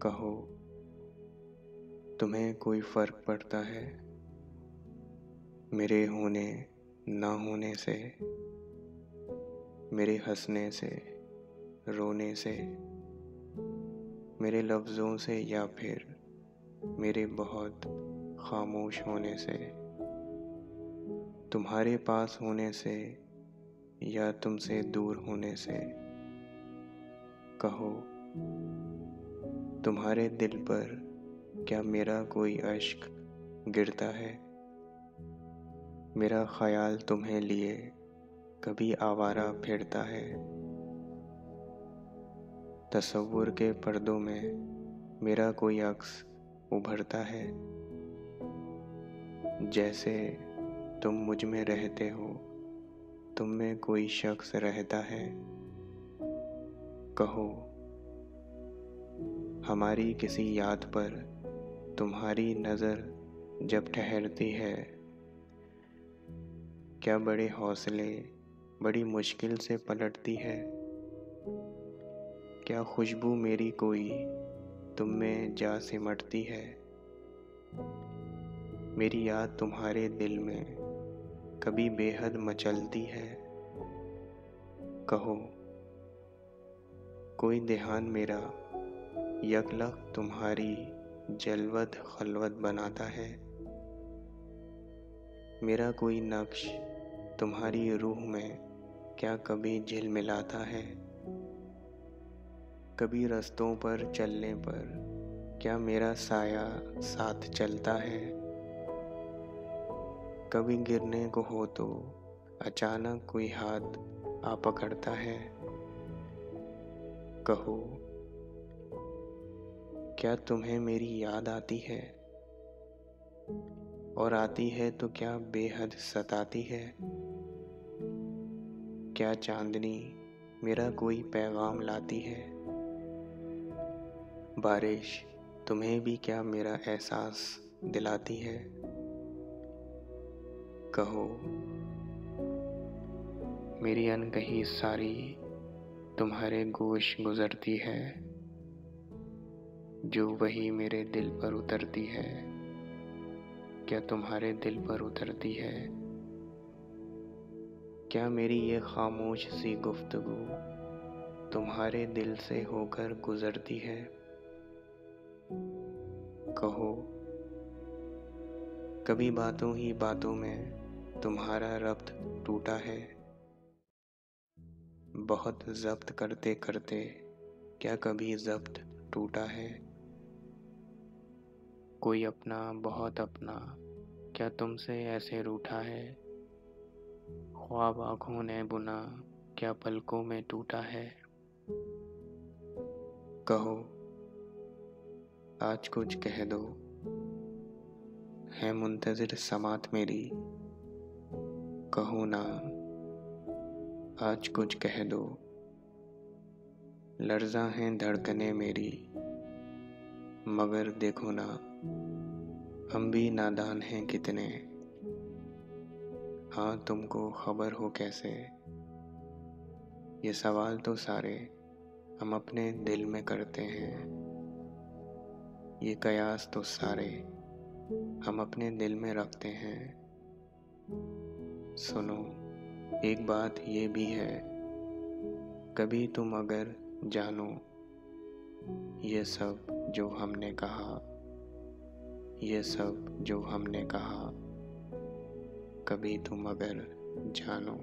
कहो, तुम्हें कोई फर्क पड़ता है मेरे होने ना होने से, मेरे हंसने से, रोने से, मेरे लफ्ज़ों से या फिर मेरे बहुत खामोश होने से, तुम्हारे पास होने से या तुमसे दूर होने से? कहो, तुम्हारे दिल पर क्या मेरा कोई अश्क गिरता है? मेरा ख्याल तुम्हें लिए कभी आवारा फिरता है? तसव्वुर के पर्दों में मेरा कोई अक्स उभरता है? जैसे तुम मुझ में रहते हो, तुम में कोई शख्स रहता है? कहो, हमारी किसी याद पर तुम्हारी नज़र जब ठहरती है, क्या बड़े हौसले बड़ी मुश्किल से पलटती है? क्या खुशबू मेरी कोई तुम में जा सिमटती है? मेरी याद तुम्हारे दिल में कभी बेहद मचलती है? कहो, कोई ध्यान मेरा यकलख तुम्हारी जलवत खलवत बनाता है? मेरा कोई नक्श तुम्हारी रूह में क्या कभी झिलमिलाता है? कभी रास्तों पर चलने पर क्या मेरा साया साथ चलता है? कभी गिरने को हो तो अचानक कोई हाथ आ पकड़ता है? कहो, क्या तुम्हें मेरी याद आती है? और आती है तो क्या बेहद सताती है? क्या चांदनी मेरा कोई पैगाम लाती है? बारिश तुम्हें भी क्या मेरा एहसास दिलाती है? कहो, मेरी अनकही सारी तुम्हारे गोश गुजरती है, जो वही मेरे दिल पर उतरती है। क्या तुम्हारे दिल पर उतरती है? क्या मेरी ये खामोश सी गुफ्तगू तुम्हारे दिल से होकर गुजरती है? कहो, कभी बातों ही बातों में तुम्हारा रब्त टूटा है? बहुत जब्त करते करते क्या कभी जब्त टूटा है? कोई अपना बहुत अपना क्या तुमसे ऐसे रूठा है? ख्वाब आँखों ने बुना क्या पलकों में टूटा है? कहो, आज कुछ कह दो, है मुंतज़िर समात मेरी। कहो ना, आज कुछ कह दो, लर्ज़ा हैं धड़कनें मेरी। मगर देखो ना, हम भी नादान हैं कितने। हाँ, तुमको खबर हो कैसे? ये सवाल तो सारे हम अपने दिल में करते हैं। ये कयास तो सारे हम अपने दिल में रखते हैं। सुनो, एक बात ये भी है, कभी तुम अगर जानो ये सब जो हमने कहा, ये सब जो हमने कहा, कभी तुम अगर जानो।